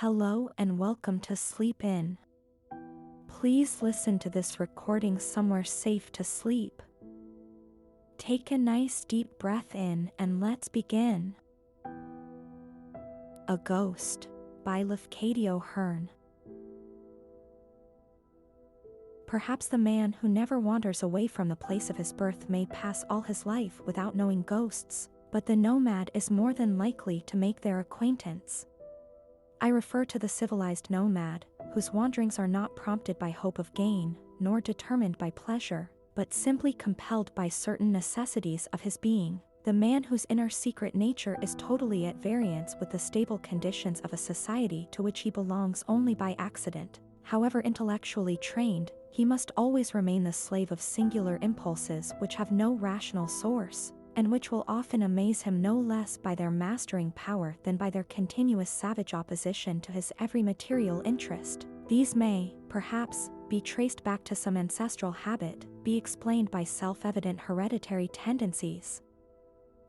Hello and welcome to SleepInn. Please listen to this recording somewhere safe to sleep. Take a nice deep breath in and let's begin. A Ghost by Lafcadio Hearn. Perhaps the man who never wanders away from the place of his birth may pass all his life without knowing ghosts, but the nomad is more than likely to make their acquaintance. I refer to the civilized nomad, whose wanderings are not prompted by hope of gain, nor determined by pleasure, but simply compelled by certain necessities of his being, the man whose inner secret nature is totally at variance with the stable conditions of a society to which he belongs only by accident. However intellectually trained, he must always remain the slave of singular impulses which have no rational source, and which will often amaze him no less by their mastering power than by their continuous savage opposition to his every material interest. These may, perhaps, be traced back to some ancestral habit, be explained by self-evident hereditary tendencies.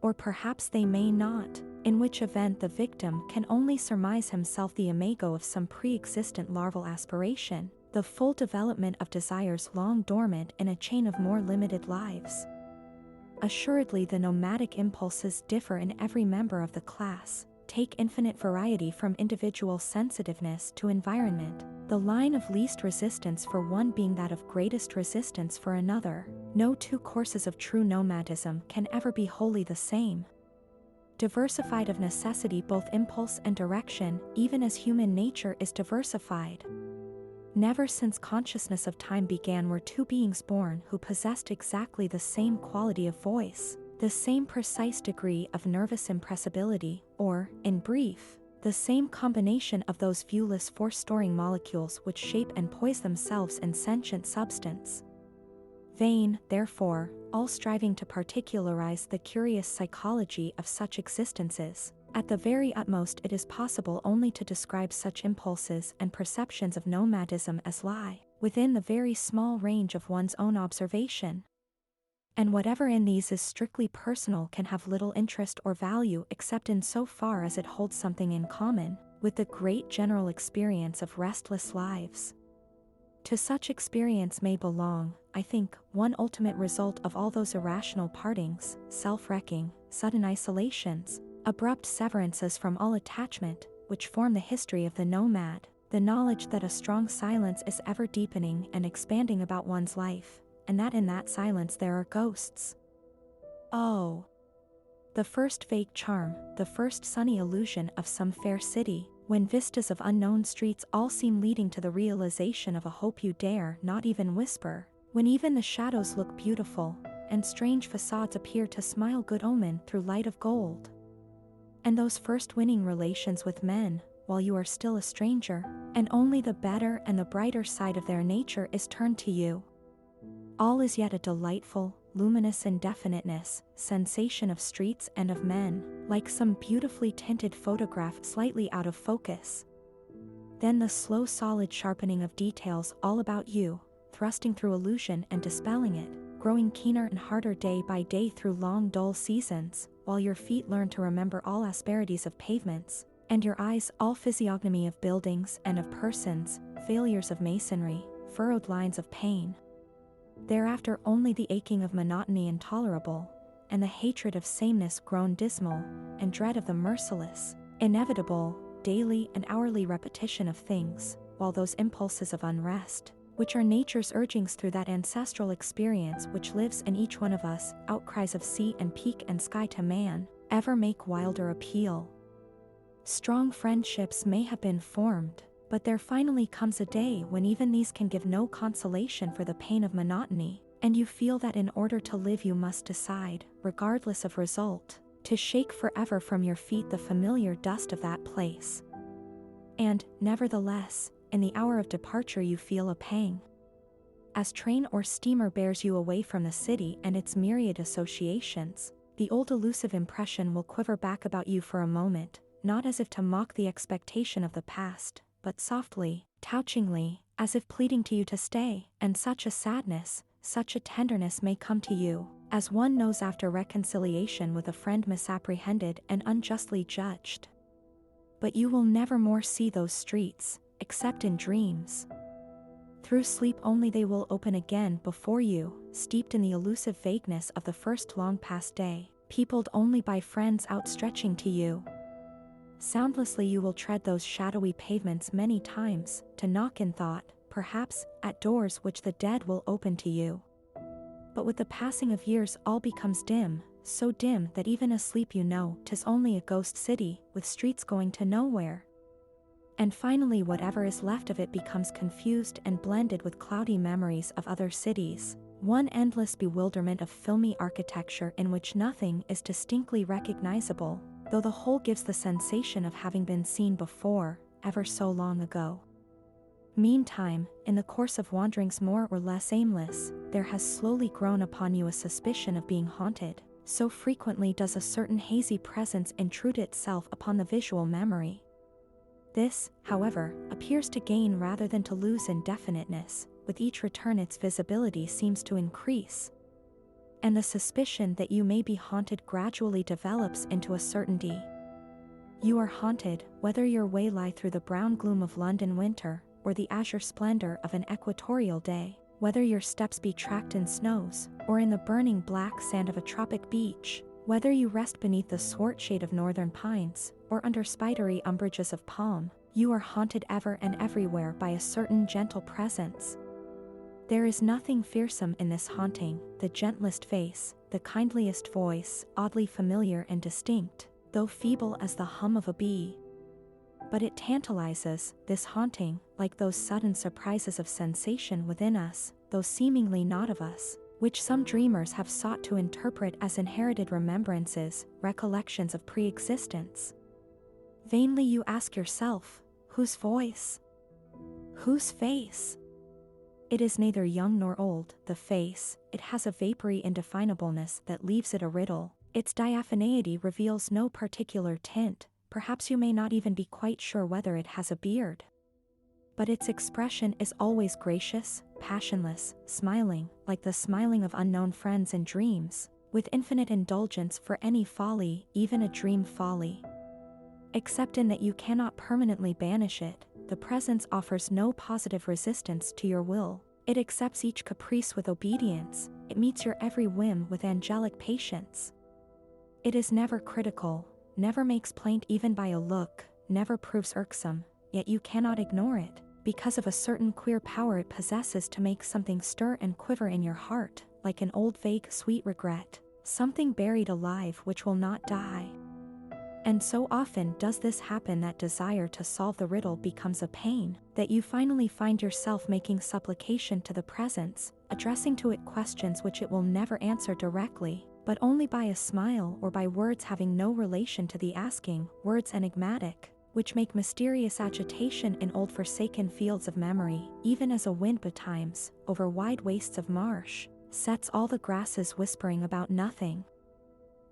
Or perhaps they may not, in which event the victim can only surmise himself the imago of some pre-existent larval aspiration, the full development of desires long dormant in a chain of more limited lives. Assuredly, the nomadic impulses differ in every member of the class, take infinite variety from individual sensitiveness to environment, the line of least resistance for one being that of greatest resistance for another. No two courses of true nomadism can ever be wholly the same. Diversified of necessity both impulse and direction, even as human nature is diversified. Never since consciousness of time began were two beings born who possessed exactly the same quality of voice, the same precise degree of nervous impressibility, or, in brief, the same combination of those viewless force-storing molecules which shape and poise themselves in sentient substance. Vain, therefore, all striving to particularize the curious psychology of such existences. At the very utmost it is possible only to describe such impulses and perceptions of nomadism as lie within the very small range of one's own observation. And whatever in these is strictly personal can have little interest or value except in so far as it holds something in common with the great general experience of restless lives. To such experience may belong, I think, one ultimate result of all those irrational partings, self-wrecking, sudden isolations, abrupt severances from all attachment, which form the history of the nomad, the knowledge that a strong silence is ever deepening and expanding about one's life, and that in that silence there are ghosts. Oh! The first vague charm, the first sunny illusion of some fair city, when vistas of unknown streets all seem leading to the realization of a hope you dare not even whisper, when even the shadows look beautiful, and strange facades appear to smile good omen through light of gold. And those first winning relations with men, while you are still a stranger, and only the better and the brighter side of their nature is turned to you. All is yet a delightful, luminous indefiniteness, sensation of streets and of men, like some beautifully tinted photograph slightly out of focus. Then the slow solid sharpening of details all about you, thrusting through illusion and dispelling it, growing keener and harder day by day through long dull seasons, while your feet learn to remember all asperities of pavements, and your eyes all physiognomy of buildings and of persons, failures of masonry, furrowed lines of pain. Thereafter only the aching of monotony intolerable, and the hatred of sameness grown dismal, and dread of the merciless, inevitable, daily and hourly repetition of things, while those impulses of unrest, which are nature's urgings through that ancestral experience which lives in each one of us, outcries of sea and peak and sky to man, ever make wilder appeal. Strong friendships may have been formed, but there finally comes a day when even these can give no consolation for the pain of monotony, and you feel that in order to live you must decide, regardless of result, to shake forever from your feet the familiar dust of that place. And, nevertheless, in the hour of departure you feel a pang. As train or steamer bears you away from the city and its myriad associations, the old elusive impression will quiver back about you for a moment, not as if to mock the expectation of the past, but softly, touchingly, as if pleading to you to stay, and such a sadness, such a tenderness may come to you, as one knows after reconciliation with a friend misapprehended and unjustly judged. But you will never more see those streets, except in dreams. Through sleep only they will open again before you, steeped in the elusive vagueness of the first long-past day, peopled only by friends outstretching to you. Soundlessly you will tread those shadowy pavements many times, to knock in thought, perhaps, at doors which the dead will open to you. But with the passing of years all becomes dim, so dim that even asleep you know 'tis only a ghost city, with streets going to nowhere. And finally whatever is left of it becomes confused and blended with cloudy memories of other cities, one endless bewilderment of filmy architecture in which nothing is distinctly recognizable, though the whole gives the sensation of having been seen before, ever so long ago. Meantime, in the course of wanderings more or less aimless, there has slowly grown upon you a suspicion of being haunted, so frequently does a certain hazy presence intrude itself upon the visual memory. This, however, appears to gain rather than to lose in definiteness, with each return its visibility seems to increase. And the suspicion that you may be haunted gradually develops into a certainty. You are haunted, whether your way lie through the brown gloom of London winter, or the azure splendor of an equatorial day, whether your steps be tracked in snows, or in the burning black sand of a tropic beach, whether you rest beneath the swart shade of northern pines, or under spidery umbrages of palm, you are haunted ever and everywhere by a certain gentle presence. There is nothing fearsome in this haunting, the gentlest face, the kindliest voice, oddly familiar and distinct, though feeble as the hum of a bee. But it tantalizes, this haunting, like those sudden surprises of sensation within us, though seemingly not of us, which some dreamers have sought to interpret as inherited remembrances, recollections of pre-existence. Vainly you ask yourself, whose voice? Whose face? It is neither young nor old, the face, it has a vapory indefinableness that leaves it a riddle, its diaphaneity reveals no particular tint, perhaps you may not even be quite sure whether it has a beard. But its expression is always gracious, passionless, smiling, like the smiling of unknown friends in dreams, with infinite indulgence for any folly, even a dream folly. Except in that you cannot permanently banish it, the presence offers no positive resistance to your will, it accepts each caprice with obedience, it meets your every whim with angelic patience. It is never critical, never makes plaint even by a look, never proves irksome, yet you cannot ignore it, because of a certain queer power it possesses to make something stir and quiver in your heart, like an old vague sweet regret, something buried alive which will not die. And so often does this happen that desire to solve the riddle becomes a pain, that you finally find yourself making supplication to the presence, addressing to it questions which it will never answer directly, but only by a smile or by words having no relation to the asking, words enigmatic, which make mysterious agitation in old forsaken fields of memory, even as a wind betimes, over wide wastes of marsh, sets all the grasses whispering about nothing.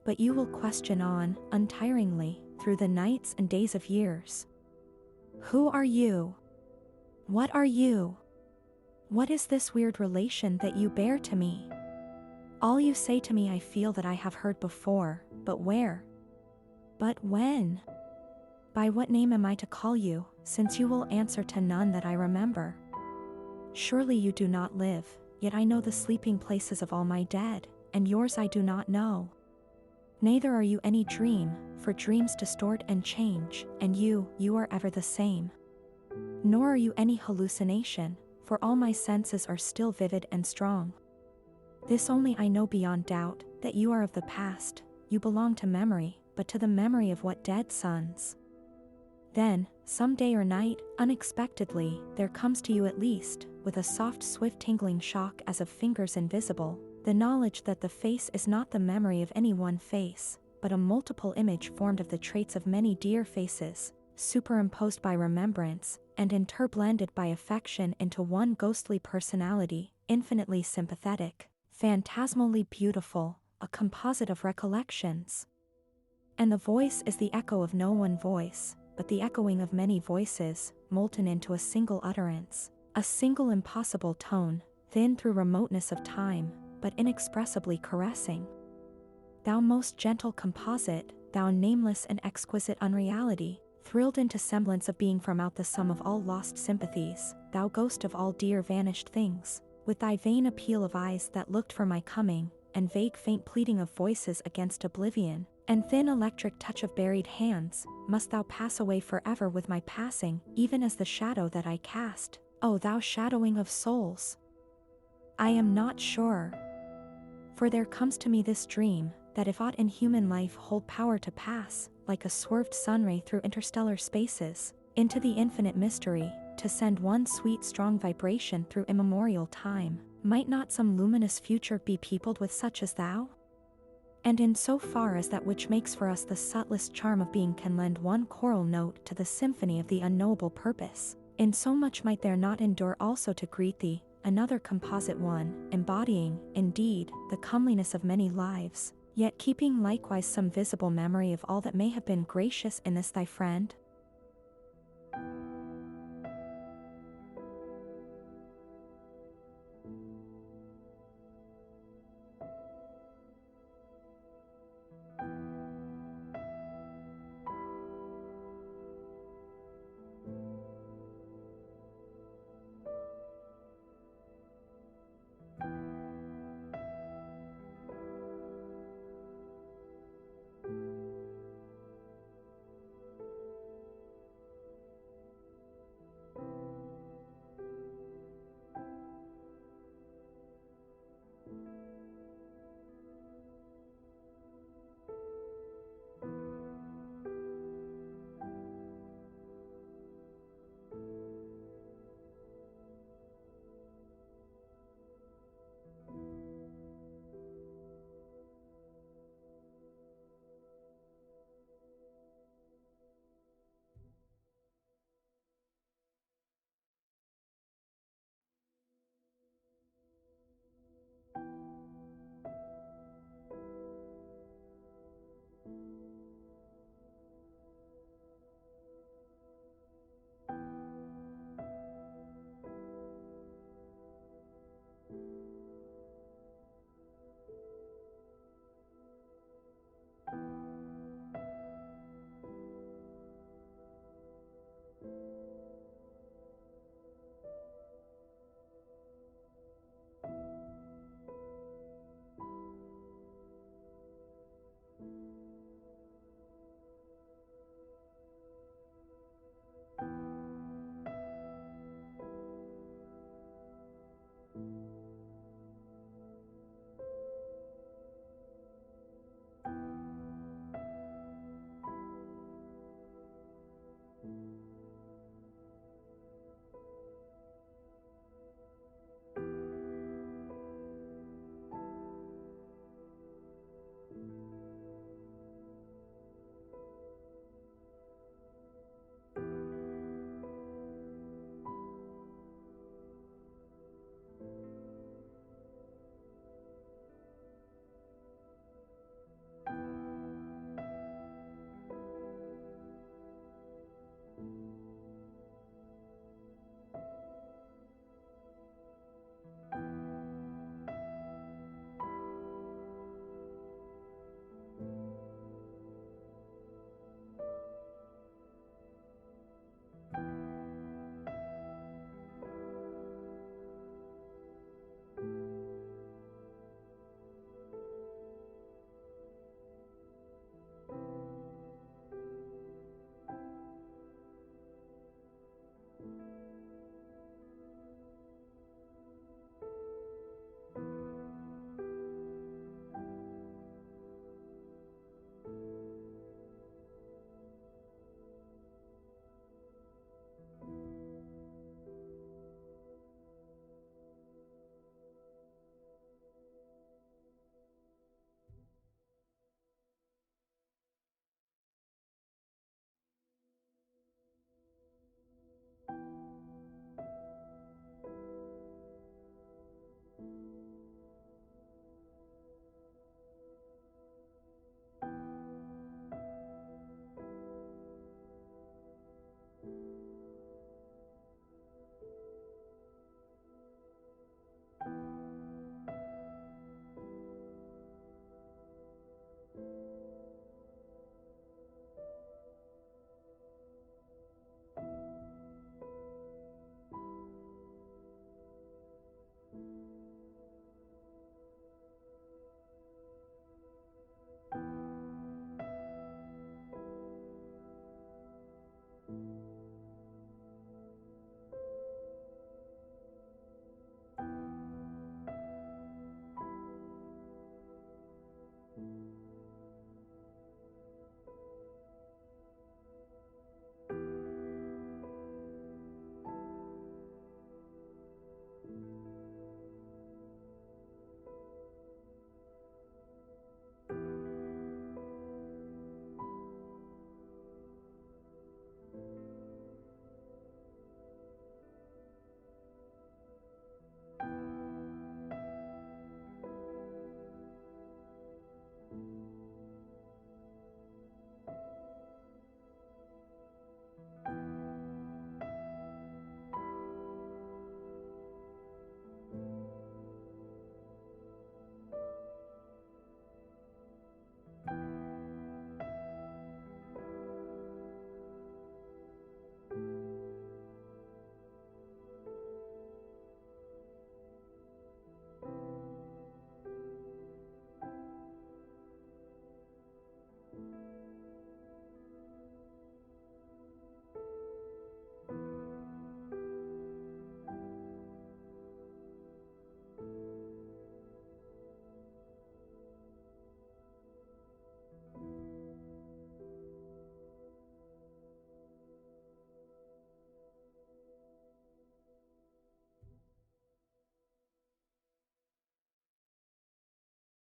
But you will question on, untiringly, through the nights and days of years. Who are you? What are you? What is this weird relation that you bear to me? All you say to me I feel that I have heard before, but where? But when? By what name am I to call you, since you will answer to none that I remember? Surely you do not live, yet I know the sleeping places of all my dead, and yours I do not know. Neither are you any dream, for dreams distort and change, and you are ever the same. Nor are you any hallucination, for all my senses are still vivid and strong. This only I know beyond doubt, that you are of the past, you belong to memory, but to the memory of what dead sons? Then, some day or night, unexpectedly, there comes to you at least, with a soft swift tingling shock as of fingers invisible, the knowledge that the face is not the memory of any one face, but a multiple image formed of the traits of many dear faces, superimposed by remembrance, and interblended by affection into one ghostly personality, infinitely sympathetic, phantasmally beautiful, a composite of recollections. And the voice is the echo of no one voice, but the echoing of many voices, molten into a single utterance, a single impossible tone, thin through remoteness of time, but inexpressibly caressing. Thou most gentle composite, thou nameless and exquisite unreality, thrilled into semblance of being from out the sum of all lost sympathies, thou ghost of all dear vanished things, with thy vain appeal of eyes that looked for my coming, and vague faint pleading of voices against oblivion, and thin electric touch of buried hands, must thou pass away forever with my passing, even as the shadow that I cast, O thou shadowing of souls? I am not sure. For there comes to me this dream, that if aught in human life hold power to pass, like a swerved sunray through interstellar spaces, into the infinite mystery, to send one sweet strong vibration through immemorial time, might not some luminous future be peopled with such as thou? And in so far as that which makes for us the subtlest charm of being can lend one choral note to the symphony of the unknowable purpose, in so much might there not endure also to greet thee, another composite one, embodying, indeed, the comeliness of many lives, yet keeping likewise some visible memory of all that may have been gracious in this thy friend,